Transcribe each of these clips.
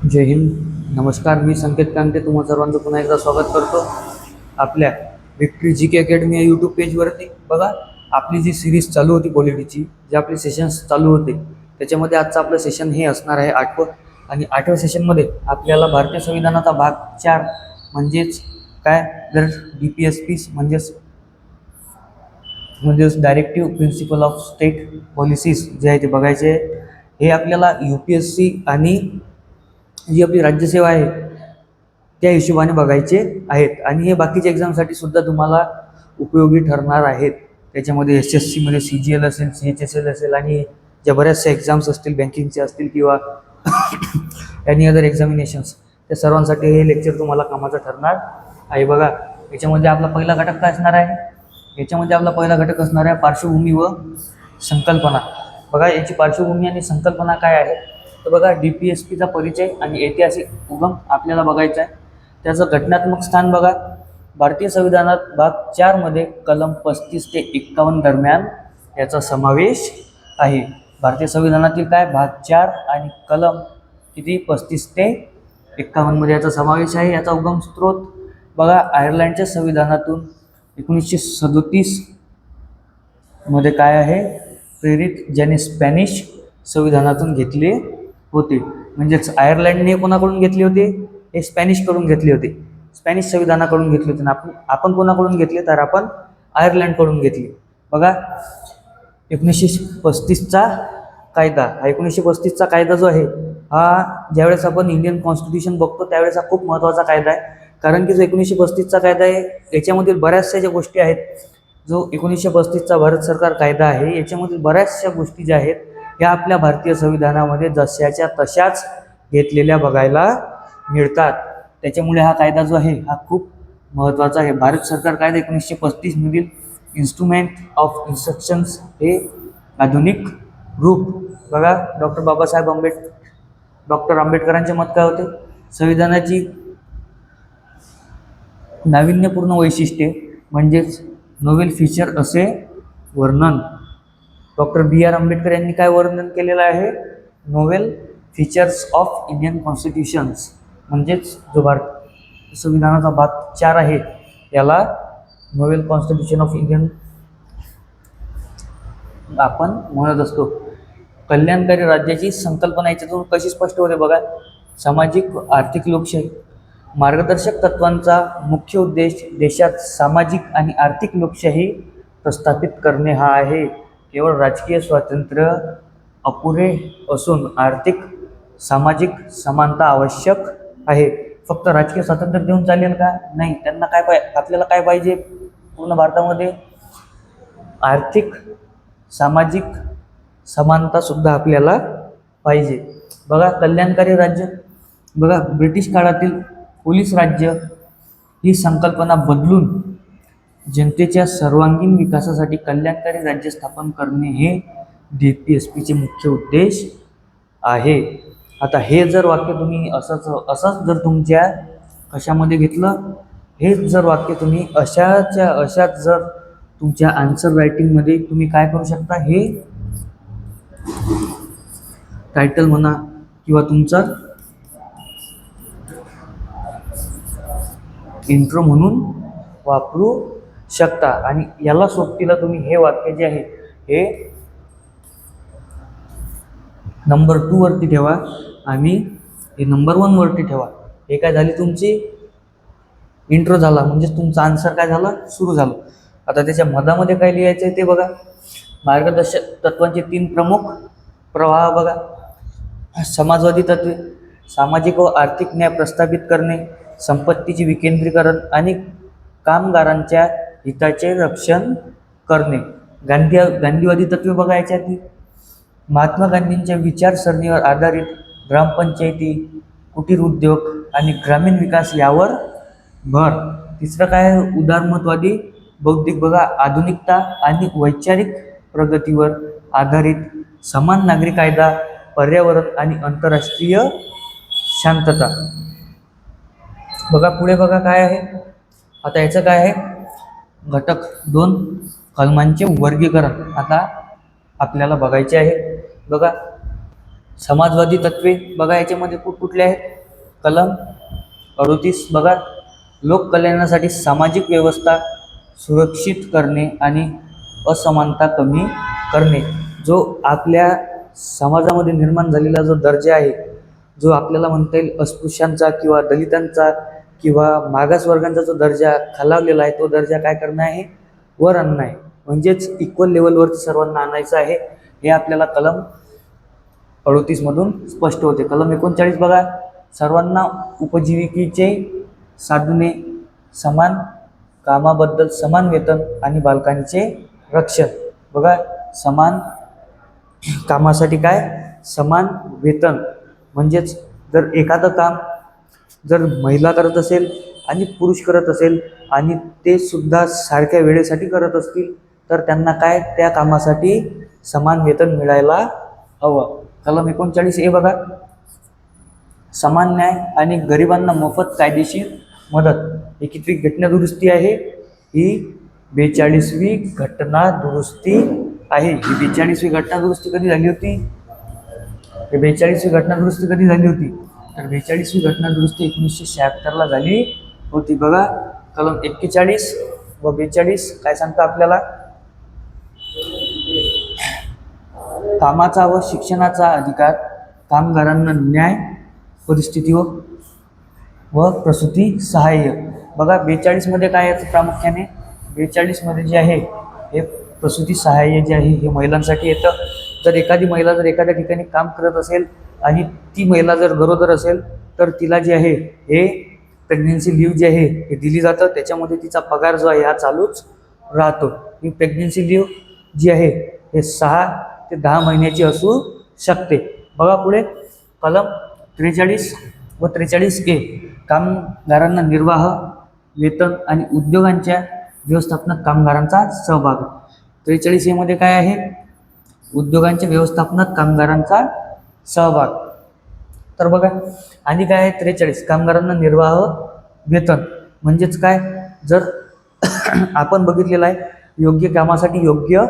जय हिंद. नमस्कार. मी संकेत कांते तुम्हा सर्वांचं पुन्हा एकदा स्वागत करतो आपल्या विक्ट्री जी के अकॅडमी या यूट्यूब पेजवरती. बघा, आपली जी सिरीज चालू होती पॉलिटीची, जे आपले सेशन्स चालू होते, त्याच्यामध्ये आजचं आपलं सेशन हे असणार आहे 8वं. आणि 8व्या सेशनमध्ये आपल्याला भारतीय संविधानाचा भाग 4 म्हणजेच काय जर DPSP म्हणजेच directive principle of state policies जे आहे ते बघायचे. हे आपल्याला UPSC आणि जी आपली राज्यसेवा आहे त्या हिशोबाने बघायचे आहेत. आणि हे बाकीच्या एक्झामसाठी सुद्धा तुम्हाला उपयोगी ठरणार आहेत. त्याच्यामध्ये SSCमध्ये CGL असेल, CHSL असेल आणि ज्या बऱ्याचशा एक्झाम्स असतील, बँकिंगचे असतील किंवा एनी अदर एक्झामिनेशन्स, त्या सर्वांसाठी हे लेक्चर तुम्हाला कामाचं ठरणार आहे. बघा, याच्यामध्ये आपला पहिला घटक काय असणार आहे? याच्यामध्ये आपला पहिला घटक असणार आहे पार्श्वभूमी व संकल्पना. बघा, याची पार्श्वभूमी आणि संकल्पना काय आहे तर बघा, DPSPचा परिचय आणि ऐतिहासिक उगम आपल्याला बघायचा आहे. त्याचं घटनात्मक स्थान बघा, भारतीय संविधानात भाग 4 मध्ये कलम 35 ते 51 दरम्यान याचा समावेश आहे. भारतीय संविधानातील काय भाग 4 आणि कलम किती 35 ते 51 मध्ये याचा समावेश आहे. याचा उगम स्रोत बघा, आयर्लंडच्या संविधानातून 1937 मध्ये काय आहे प्रेरित, ज्याने स्पॅनिश संविधानातून घेतले होते. म्हणजेच आयर्लंडने कोणाकडून घेतले होते? हे स्पॅनिशकडून घेतले होते, स्पॅनिश संविधानाकडून घेतले होते. आपण कोणाकडून घेतले तर आपण आयर्लंडकडून घेतले. बघा, 1935चा कायदा, हा 1935चा कायदा जो आहे हा ज्यावेळेस आपण इंडियन कॉन्स्टिट्यूशन बघतो त्यावेळेस हा खूप महत्त्वाचा कायदा आहे. कारण की जो 1935चा कायदा आहे याच्यामधील बऱ्याचशा ज्या गोष्टी आहेत, जो 1935चा भारत सरकार कायदा आहे याच्यामधील बऱ्याचशा गोष्टी ज्या आहेत ह्या आपल्या भारतीय संविधानामध्ये जशाच्या तशाच घेतलेल्या बघायला मिळतात. त्याच्यामुळे हा कायदा जो आहे हा खूप महत्त्वाचा आहे. भारत सरकार कायदा 1935 मधील इन्स्ट्रुमेंट ऑफ इन्स्ट्रक्शन्स हे आधुनिक रूप. बघा, डॉक्टर आंबेडकरांचे मत काय होते? संविधानाची नाविन्यपूर्ण वैशिष्ट्ये म्हणजेच नोवेल फीचर असे वर्णन. डॉक्टर BR आंबेडकर यांनी काय वर्णन केलेलं आहे? Novel features of Indian constitutions. म्हणजेच जो भारत संविधानाचा भाग 4 आहे याला नोवेल कॉन्स्टिट्यूशन ऑफ इंडियन आपण म्हणत असतो. कल्याणकारी राज्याची संकल्पना याच्यातून कशी स्पष्ट होते? बघा, सामाजिक व आर्थिक लोकशाही मार्गदर्शक तत्वांचा मुख्य उद्देश देशात सामाजिक आणि आर्थिक लोकशाही प्रस्थापित करणे हा आहे. केवळ राजकीय स्वातंत्र्य अपुरे असून आर्थिक सामाजिक समानता आवश्यक आहे. फक्त राजकीय स्वातंत्र्य देऊन चालेल का? नाही. त्यांना आपल्याला काय पाहिजे? पूर्ण भारतामध्ये आर्थिक सामाजिक समानता सुद्धा आपल्याला पाहिजे. बघा, कल्याणकारी राज्य. बघा, ब्रिटिश काळातील पोलीस राज्य ही संकल्पना बदलून जनतेच्या सर्वांगीण विकासासाठी कल्याणकारी राज्य स्थापन करणे हे DPSPचे मुख्य उद्देश आहे. आता हे जर वाक्य तुम्ही असंच जर तुमच्या कशामध्ये घेतलं, हेच जर वाक्य तुम्ही अशाच जर तुमच्या आन्सर रायटिंगमध्ये तुम्ही काय करू शकता, हे टायटल म्हणा किंवा तुमचा इंट्रो म्हणून वापरू शकता. आणि याला सोबतीला तुम्ही हे वाक्य जे आहे हे नंबर 2 वरती ठेवा आणि हे नंबर 1 वरती ठेवा. हे काय झाली तुमची इंट्रो झाला, म्हणजे तुमचा आन्सर काय झाला सुरू झालं. आता त्याच्या मधामध्ये काय लिहायचं आहे ते बघा, मार्गदर्शक तत्वांचे 3 प्रमुख प्रवाह. बघा, समाजवादी तत्वे, सामाजिक व आर्थिक न्याय प्रस्थापित करणे, संपत्तीचे विकेंद्रीकरण आणि कामगारांच्या हिताचे रक्षण करणे. गांधीवादी तत्वे बघायच्या ती महात्मा गांधींच्या विचारसरणीवर आधारित ग्रामपंचायती, कुटीर उद्योग आणि ग्रामीण विकास यावर भर. तिसरं काय? उदारमतवादी बौद्धिक. बघा, आधुनिकता आणि वैचारिक प्रगतीवर आधारित समान नागरी कायदा, पर्यावरण आणि आंतरराष्ट्रीय शांतता. बघा पुढे बघा काय आहे. आता याचं काय आहे? घटक 2 कलमांचे वर्गीकरण आता आपल्याला बघायचे आहे. बघा, समाजवादी तत्वे बघा, याच्यामध्ये कुठले आहेत? कलम 38 बघा, लोककल्याणासाठी सामाजिक व्यवस्था सुरक्षित करणे आणि असमानता कमी करणे. जो आपल्या समाजामध्ये निर्माण झालेला जो दर्जा आहे, जो आपल्याला म्हणता येईल अस्पृश्यांचा किंवा दलितांचा किंवा मागासवर्गांचा जो दर्जा खालावलेला आहे, तो दर्जा काय करणं आहे, वर आणणं आहे. म्हणजेच इक्वल लेवलवरती सर्वांना आणायचं आहे. हे आपल्याला कलम 38 मधून स्पष्ट होते. कलम 39 बघा, सर्वांना उपजीविकेचे साधने, समान कामाबद्दल समान वेतन आणि बालकांचे रक्षण. बघा, समान कामासाठी काय, समान वेतन. म्हणजेच जर एखादं काम जर महिला करत असेल आणि पुरुष करत असेल आणि ते सुद्धा सारख्या वेळेसाठी करत असतील, तर त्यांना काय, त्या कामासाठी समान वेतन मिळायला हवं. कलम 39 ए बघा, समान न्याय आणि गरिबांना मोफत कायदेशीर मदत. 41वी घटना दुरुस्ती आहे, ही 42वी घटना दुरुस्ती आहे. ही 42वी घटना दुरुस्ती कधी झाली होती? 42वी घटना दुरुस्ती कधी झाली होती? तर 42वी घटना दुरुस्ती 1976ला झाली होती. बघा, कलम 41 व 42 काय सांगतं आपल्याला, कामाचा व शिक्षणाचा अधिकार, कामगारांना न्याय, परिस्थिती व प्रसूती सहाय्य. बघा, 42 मध्ये काय आहे प्रामुख्याने, 42 मध्ये जे आहे हे प्रसूती सहाय्य जे आहे हे महिलांसाठी येतं. जर एखादी महिला जर एखाद्या ठिकाणी काम करत असेल आणि ती महिला जर गरोदर असेल, तर तिला जे आहे हे प्रेग्नेन्सी लीव्ह जे आहे हे दिली जातं. त्याच्यामध्ये तिचा पगार जो आहे हा चालूच राहतो. ही प्रेग्नेन्सी लीव्ह जी आहे हे 6 ते 10 महिन्याची असू शकते. बघा पुढे, कलम 43 व 43 ए, कामगारांना निर्वाह, वेतन आणि उद्योगांच्या व्यवस्थापनात कामगारांचा सहभाग. 43 ए मध्ये काय आहे, उद्योगांच्या व्यवस्थापनात कामगारांचा सहभाग. तर बघा, आणि काय आहे 43, कामगारांना निर्वाह वेतन. म्हणजेच काय, जर आपण बघितलेलं आहे योग्य कामासाठी योग्य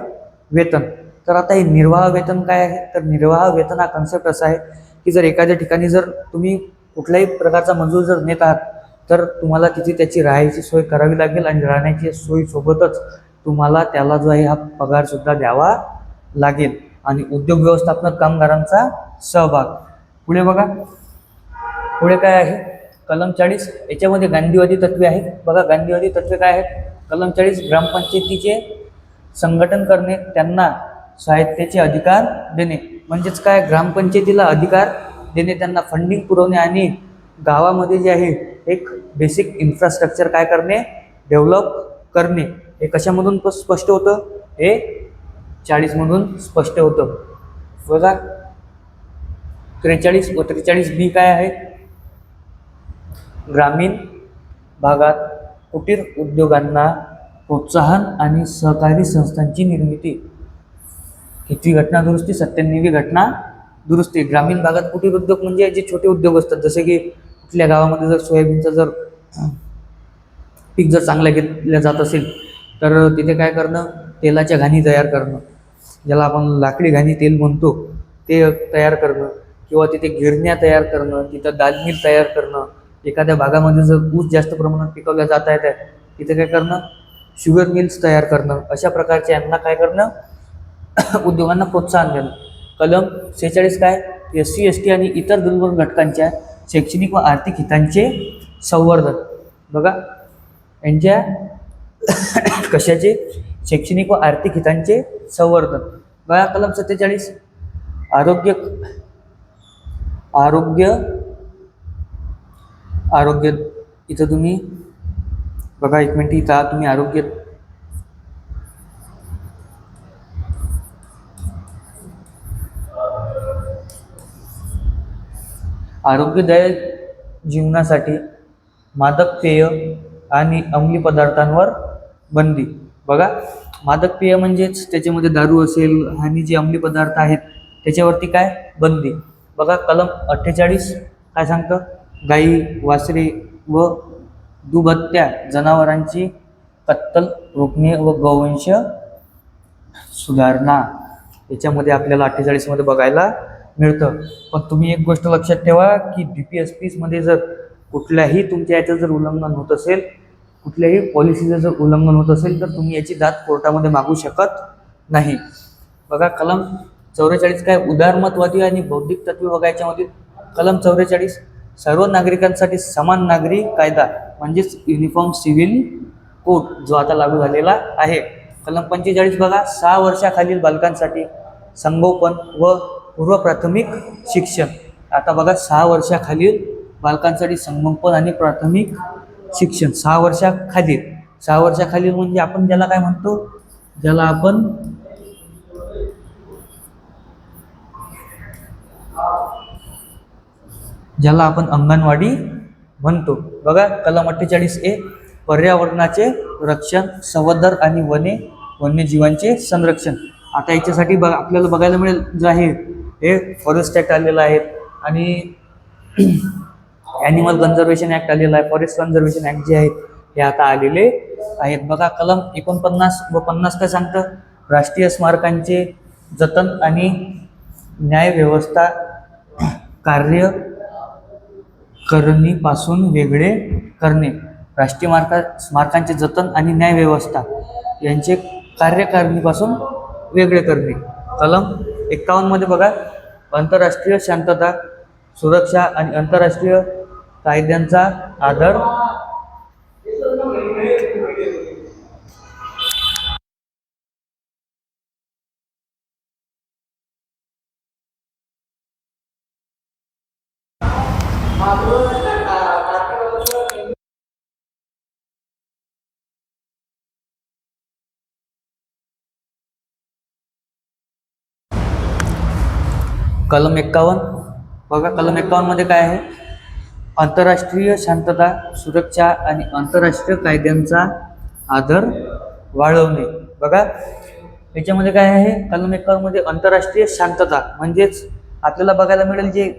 वेतन. तर आता हे निर्वाह वेतन काय आहे, तर निर्वाह वेतन हा कन्सेप्ट असा आहे की जर एखाद्या ठिकाणी जर तुम्ही कुठल्याही प्रकारचा मजूर जर नेत आहात, तर तुम्हाला तिथे त्याची राहायची सोय करावी लागेल आणि राहण्याची सोयीसोबतच तुम्हाला त्याला जो आहे हा पगारसुद्धा द्यावा लागेल. आणि उद्योग व्यवस्थापनात कामगारांचा सहभाग. पुढे बघा, पुढे काय आहे, कलम 40, याच्यामध्ये गांधीवादी तत्वे आहेत. बघा, गांधीवादी तत्वे काय आहेत, कलम 40, ग्रामपंचायतीचे संघटन करणे, त्यांना स्वायत्तेचे अधिकार देणे. म्हणजेच काय, ग्रामपंचायतीला अधिकार देणे, त्यांना फंडिंग पुरवणे आणि गावामध्ये जे आहे एक बेसिक इन्फ्रास्ट्रक्चर काय करणे, डेव्हलप करणे. हे कशामधून स्पष्ट होतं, हे 40 मधून स्पष्ट होतं. बघा, 43 व 43 बी काय आहे, ग्रामीण भागात कुटीर उद्योगांना प्रोत्साहन आणि सहकारी संस्थांची निर्मिती. कितवी घटना दुरुस्ती, 97वी घटना दुरुस्ती. ग्रामीण भागात कुटीर उद्योग म्हणजे जे छोटे उद्योग असतात, जसे की कुठल्या गावामध्ये जर सोयाबीनचं जर पीक जर चांगलं घेतलं जात असेल, तर तिथे काय करणं, तेलाच्या घाणी तयार करणं, ज्याला आपण लाकडी घाणी तेल म्हणतो, ते तयार करणं, किंवा तिथे गिरण्या तयार करणं, तिथं दाल मिल तयार करणं. एखाद्या भागामध्ये जर ऊस जास्त प्रमाणात पिकवल्या जात आहे, तिथे काय करणं, शुगर मिल्स तयार करणं. अशा प्रकारचे यांना काय करणं, उद्योगांना प्रोत्साहन देणं. कलम 46 काय, SC ST आणि इतर दुर्बल घटकांच्या शैक्षणिक व आर्थिक हितांचे संवर्धन. बघा, यांच्या कशाचे, शैक्षणिक व आर्थिक हितांचे संवर्धन. बघा, कलम 47, आरोग्य आरोग्य आरोग्य इथं तुम्ही बघा, 1 मिनिट, इथं तुम्ही आरोग्य आरोग्यदायक जीवनासाठी मादक पेय आणि अंमली पदार्थांवर बंदी. बघा, मादक पेय म्हणजेच त्याच्यामध्ये दारू असेल आणि जे अंमली पदार्थ आहेत त्याच्यावरती काय, बंदी. बघा, कलम 48 काय सांगतं, गाई, वासरे व दुभत्या जनावरांची कत्तल रोखणे व गोवंश सुधारणा. याच्यामध्ये आपल्याला 48 मध्ये बघायला मिळतं. पण तुम्ही एक गोष्ट लक्षात ठेवा की DPSPमध्ये जर कुठल्याही तुमच्या याचं जर उल्लंघन होत असेल, कुठल्याही पॉलिसीचं जर उल्लंघन होत असेल, तर तुम्ही याची दाद कोर्टामध्ये मागू शकत नाही. बघा कलम 44 काय उदारमतवादी आणि बौद्धिक तत्वे बघायच्या मध्ये कलम 44 सर्व नागरिकांसाठी समान नागरी कायदा म्हणजेच युनिफॉर्म सिव्हिल कोड जो आता लागू झालेला आहे. कलम 45 बघा 6 वर्षाखालील बालकांसाठी संगोपन व पूर्व प्राथमिक शिक्षण. आता बघा 6 वर्षाखालील बालकांसाठी संगोपन आणि प्राथमिक शिक्षण 6 वर्षाखालील. 6 वर्षाखालील म्हणजे आपण ज्याला काय म्हणतो, ज्याला आपण अंगणवाडी म्हणतो. बघा कलम 48A पर्यावरणाचे रक्षण, संवर्धन आणि वन्यजीवांचे संरक्षण. आता याच्यासाठी आपल्याला बघायला मिळेल जे आहे हे फॉरेस्ट ॲक्ट आलेला आहे आणि ॲनिमल कन्झर्वेशन ॲक्ट आलेला आहे, फॉरेस्ट कन्झर्वेशन ॲक्ट जे आहेत हे आता आलेले आहेत. बघा कलम 49 व 50 काय सांगतं, राष्ट्रीय स्मारकांचे जतन आणि न्यायव्यवस्था कार्यकारिणीपासून वेगळे करणे. राष्ट्रीय स्मारकांचे जतन आणि न्यायव्यवस्था यांचे कार्यकारिणीपासून वेगळे करणे. कलम 51 मध्ये बघा आंतरराष्ट्रीय शांतता, सुरक्षा आणि आंतरराष्ट्रीय कायद्यांचा आदर. कलम 51 बघा कलम 51 मध्ये काय आहे, आंतरराष्ट्रीय शांतता, सुरक्षा आणि आंतरराष्ट्रीय कायद्यांचा आदर वाढवणे. बघा याच्यामध्ये काय आहे, कलम 51 मध्ये आंतरराष्ट्रीय शांतता म्हणजेच आपल्याला बघायला मिळेल जे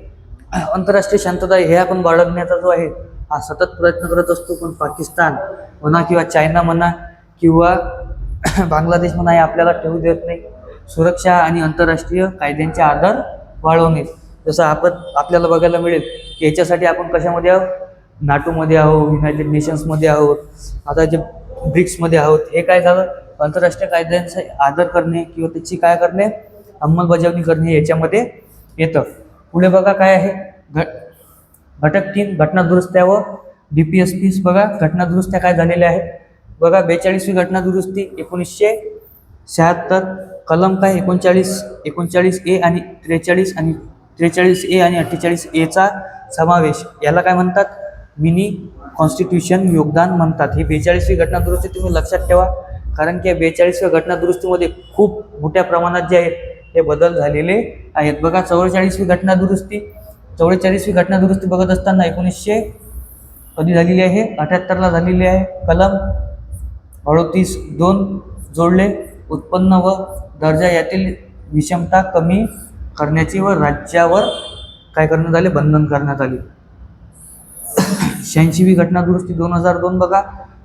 आंतरराष्ट्रीय शांतता हे आपण बाळगण्याचा जो आहे हा सतत प्रयत्न करत असतो, पण पाकिस्तान म्हणा किंवा चायना म्हणा किंवा बांगलादेश म्हणा हे आपल्याला ठेवू देत नाही. सुरक्षा आणि आंतरराष्ट्रीय कायद्यांचे आदर वाढवणे. जसं आपल्याला बघायला मिळेल की याच्यासाठी आपण कशामध्ये आहोत, नाटोमध्ये आहोत, युनायटेड नेशन्समध्ये आहोत, आता जे ब्रिक्समध्ये आहोत. हे काय झालं, आंतरराष्ट्रीय कायद्यांचा आदर करणे किंवा त्याची काय करणे, अंमलबजावणी करणे याच्यामध्ये येतं. पुढे बघा काय आहे, घटक 3 घटनादुरुस्त्या व DPSPs. बघा घटनादुरुस्त्या काय झालेल्या आहेत. बघा 42वी घटनादुरुस्ती 1976. कलम काय 39A आणि 43 आणि 43A आणि 48A समावेश. याला काय म्हणतात, मिनी कॉन्स्टिट्यूशन योगदान म्हणतात. ही 42वी घटनादुरुस्ती तुम्ही लक्षात ठेवा, कारण की या 42व्या घटनादुरुस्तीमध्ये खूप मोठ्या प्रमाणात जे आहेत हे बदल झालेले आहेत. बघा 44वी घटनादुरुस्ती बघत असताना 1900 कधी झालेली आहे, 78ला झालेली आहे. कलम 38(2) जोडले. उत्पन्न व दर्जा यातील विषमता कमी करण्याची व राज्यावर काय करण्यात आले, बंधन करण्यात आले. 86वी घटनादुरुस्ती 2002. बघा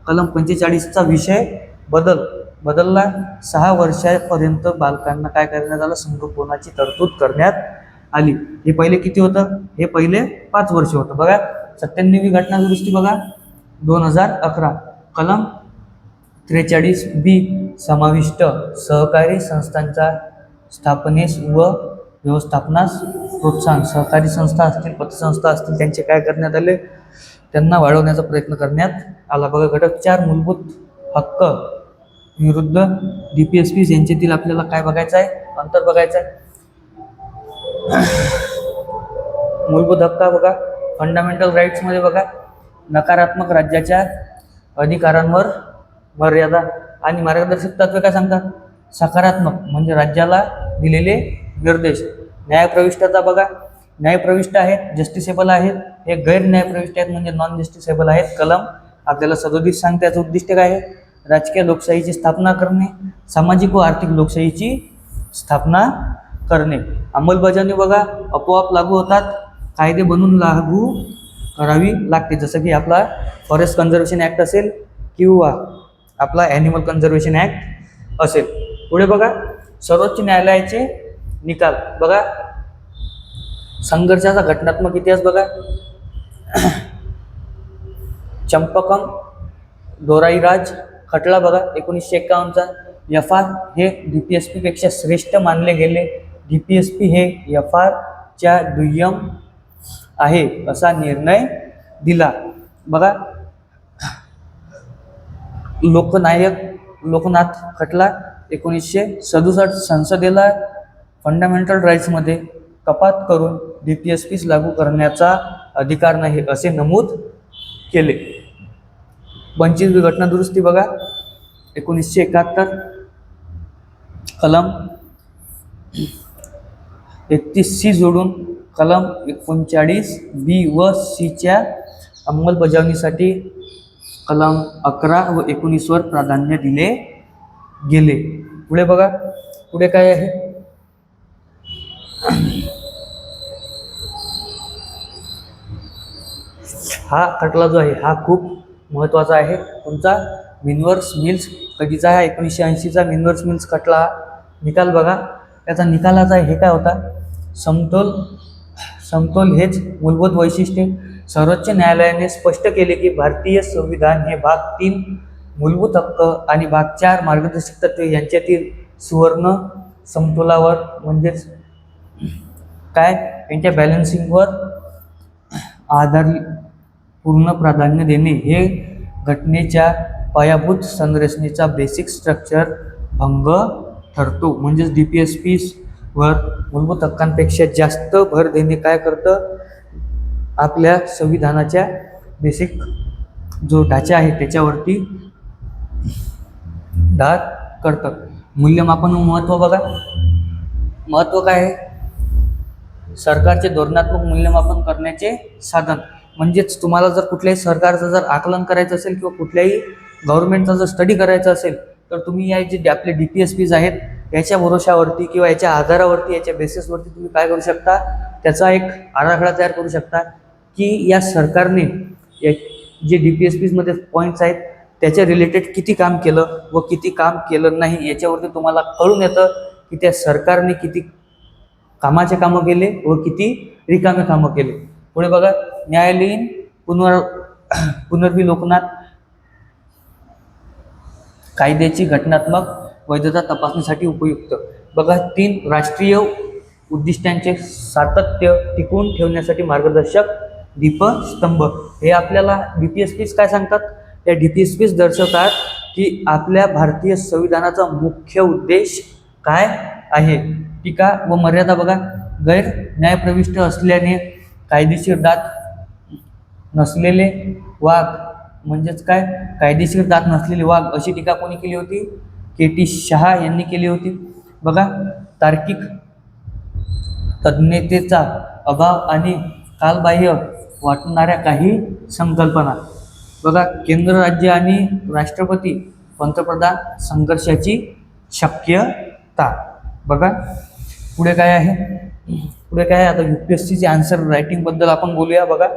कलम 45चा विषय बदलला. 6 वर्षापर्यंत बालकांना काय करण्यात आलं, संगोपनाची तरतूद करण्यात आली. हे पहिले किती होतं, हे पहिले 5 वर्ष होतं. बघा 97वी घटनादुरुस्ती बघा 2011. कलम 43B समाविष्ट सहकारी संस्थांच्या स्थापनेस व व्यवस्थापनास प्रोत्साहन. सहकारी संस्था असतील, पतसंस्था असतील, त्यांचे काय करण्यात आले, त्यांना वाढवण्याचा प्रयत्न करण्यात आला. बघा घटक 4 मूलभूत हक्क विरुद्ध DPSPs यांच्यातील आपल्याला काय बघायचं आहे, अंतर बघायचं आहे. मूलभूत हक्क बघा फंडामेंटल राईट्स मध्ये बघा नकारात्मक राज्याच्या अधिकारांवर मर्यादा आणि मार्गदर्शक तत्वे काय सांगतात, सकारात्मक म्हणजे राज्याला दिलेले निर्देश. न्यायप्रविष्टता बघा न्यायप्रविष्ट आहेत, जस्टिसेबल आहेत, हे गैर न्यायप्रविष्ट आहेत म्हणजे नॉन जस्टिसेबल आहेत. कलम आपल्याला 37 सांगते, याचं उद्दिष्ट काय आहे, राजकीय लोकशाहीची स्थापना करणे, सामाजिक व आर्थिक लोकशाहीची स्थापना करणे. अंमलबजावणी बघा आपोआप लागू होतात, कायदे बनवून लागू करावी लागते, जसं की आपला फॉरेस्ट कन्झर्वेशन ॲक्ट असेल किंवा आपला ॲनिमल कन्झर्वेशन ॲक्ट असेल. पुढे बघा सर्वोच्च न्यायालयाचे निकाल. बघा संघर्षाचा घटनात्मक इतिहास बघा. चंपकम दोराईराज खटला बघा 1951चा. FR हे DPSP पेक्षा श्रेष्ठ मानले गेले. DPSP हे FR च्या दुय्यम आहे असा निर्णय दिला बघा. लोकनाथ खटला 1967. संसदेला फंडामेंटल राईट्समध्ये कपात करून DPSP लागू करण्याचा अधिकार नाही असे नमूद केले. 25वी घटना दुरुस्ती बघा 1971. कलम 31C जोडून कलम 39B व C च्या अंमलबजावणीसाठी कलम 11 व 19 वर प्राधान्य दिले गेले. पुढे बघा, पुढे काय आहे. हा खटला जो आहे हा खूप महत्त्वाचा आहे. कोणता? मिनर्व्हा मिल्स कधीचा आहे? 1980चा मिनर्व्हा मिल्स खटला. निकाल बघा, त्याचा निकालाचा हे काय होता? समतोल हेच मूलभूत वैशिष्ट्ये. सर्वोच्च न्यायालयाने स्पष्ट केले की भारतीय संविधान हे भाग 3 मूलभूत हक्क आणि भाग 4 मार्गदर्शक तत्त्वे यांच्यातील सुवर्ण समतोलावर म्हणजेच काय यांच्या बॅलन्सिंगवर आधारित पूर्ण प्राधान्य देणे हे घटनेच्या पायाभूत संरचनेचा बेसिक स्ट्रक्चर भंग ठरतो. म्हणजेच DPSP वर मूलभूत हक्कांपेक्षा जास्त भर देणे काय करतं? आपल्या संविधानाच्या बेसिक जो ढाचा आहे त्याच्यावरती धार करतं. मूल्यमापन व महत्त्व बघा. महत्त्व काय आहे? सरकारचे धोरणात्मक मूल्यमापन करण्याचे साधन. म्हणजेच तुम्हाला जर कुठल्याही सरकारचं जर आकलन करायचं असेल किंवा कुठल्याही गव्हर्नमेंटचा जर स्टडी करायचा असेल तर तुम्ही या जे आपले DPSPs आहेत याच्या भरोशावरती किंवा याच्या आधारावरती याच्या बेसिसवरती तुम्ही काय करू शकता? त्याचा एक आराखडा तयार करू शकता की या सरकारने जे DPSPsमध्ये पॉईंट्स आहेत त्याच्या रिलेटेड किती काम केलं व किती काम केलं नाही याच्यावरती तुम्हाला कळून येतं की त्या सरकारने किती कामाचे कामं केले व किती रिकामे कामं केले. पुढे बघा, न्यायालयीन पुनर्विलोकनात कायद्याची घटनात्मक वैधता तपासणीसाठी उपयुक्त बघा. 3 राष्ट्रीय उद्दिष्टांचे सातत्य टिकवून ठेवण्यासाठी मार्गदर्शक दीपस्तंभ. हे आपल्याला DPSPs काय सांगतात? या DPSPs दर्शवतात की आपल्या भारतीय संविधानाचा मुख्य उद्देश काय आहे. टीका व मर्यादा बघा. गैर न्यायप्रविष्ट असल्याने कायदेशीर दात नसलेले वाघ म्हणजेच काय? कायदेशीर दात नसलेले वाघ अशी टीका कोणी केली होती? KT शहा यांनी केली होती बघा. तार्किक तज्ञतेचा अभाव आणि कालबाह्य वाटणाऱ्या काही संकल्पना बघा. केंद्र राज्य आणि राष्ट्रपती पंतप्रधान संघर्षाची शक्यता बघा. पुढे काय आहे? पुढे काय आहे? आता UPSCचे आन्सर रायटिंगबद्दल आपण बोलूया बघा.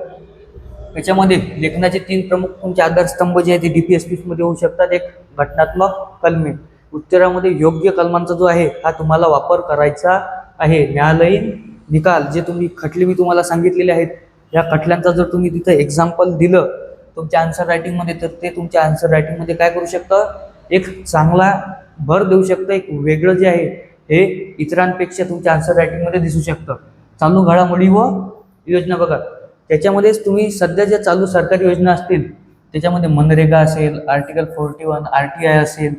याच्यामध्ये लेखनाचे 3 प्रमुख तुमचे आधारस्तंभ जे आहे ते DPSPमध्ये होऊ शकतात. एक घटनात्मक कलमे. उत्तरामध्ये योग्य कलमांचा जो आहे हा तुम्हाला वापर करायचा आहे. न्यायालयीन निकाल जे तुम्ही खटले मी तुम्हाला सांगितलेले आहेत या खटल्यांचा जर तुम्ही तिथं एक्झाम्पल दिलं तुमच्या आन्सर रायटिंगमध्ये तर ते तुमच्या आन्सर रायटिंगमध्ये काय करू शकतं? एक चांगला भर देऊ शकतं. एक वेगळं जे आहे हे इतरांपेक्षा तुमच्या आन्सर रायटिंगमध्ये दिसू शकतं. चालू घडामोडी व योजना बघा. त्याच्यामध्येच तुम्ही सध्या ज्या चालू सरकारी योजना असतील त्याच्यामध्ये मनरेगा असेल, आर्टिकल 41 RTI असेल,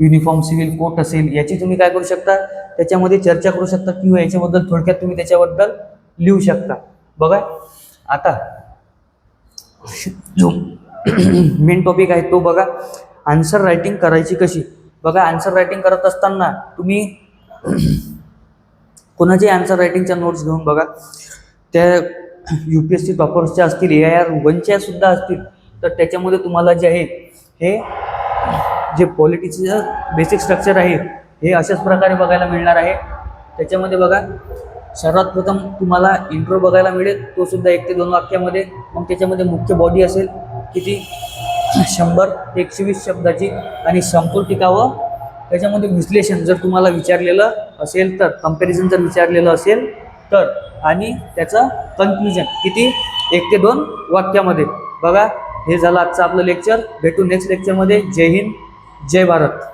युनिफॉर्म सिव्हिल कोड असेल याची तुम्ही काय करू शकता? त्याच्यामध्ये चर्चा करू शकता किंवा याच्याबद्दल थोडक्यात तुम्ही त्याच्याबद्दल लिहू शकता बघा. आता जो मेन टॉपिक आहे तो बघा, आन्सर रायटिंग करायची कशी बघा. आन्सर रायटिंग करत असताना तुम्ही कोणाचे आन्सर रायटिंगच्या नोट्स घेऊन बघा. त्या UPSC टॉपर्सच्या असतील, AIR 1च्या सुद्धा असतील तर त्याच्यामध्ये तुम्हाला जे आहे हे जे पॉलिटिक्सचं बेसिक स्ट्रक्चर आहे हे अशाच प्रकारे बघायला मिळणार आहे. त्याच्यामध्ये बघा सर्वात प्रथम तुम्हाला इंट्रो बघायला मिळेल, तो सुद्धा 1 ते 2 वाक्यामध्ये. मग त्याच्यामध्ये मुख्य बॉडी असेल किती 100 ते 120 शब्दाची आणि समतोल टीका व त्याच्यामध्ये विश्लेषण जर तुम्हाला विचारलेलं असेल तर, कंपॅरिझन जर विचारलेलं असेल तर आणि त्याचं कन्क्लुजन किती 1 ते 2 वाक्यामध्ये. बघा, हे झालं आजचं आपलं लेक्चर. भेटू नेक्स्ट लेक्चरमध्ये. जय हिंद, जय भारत.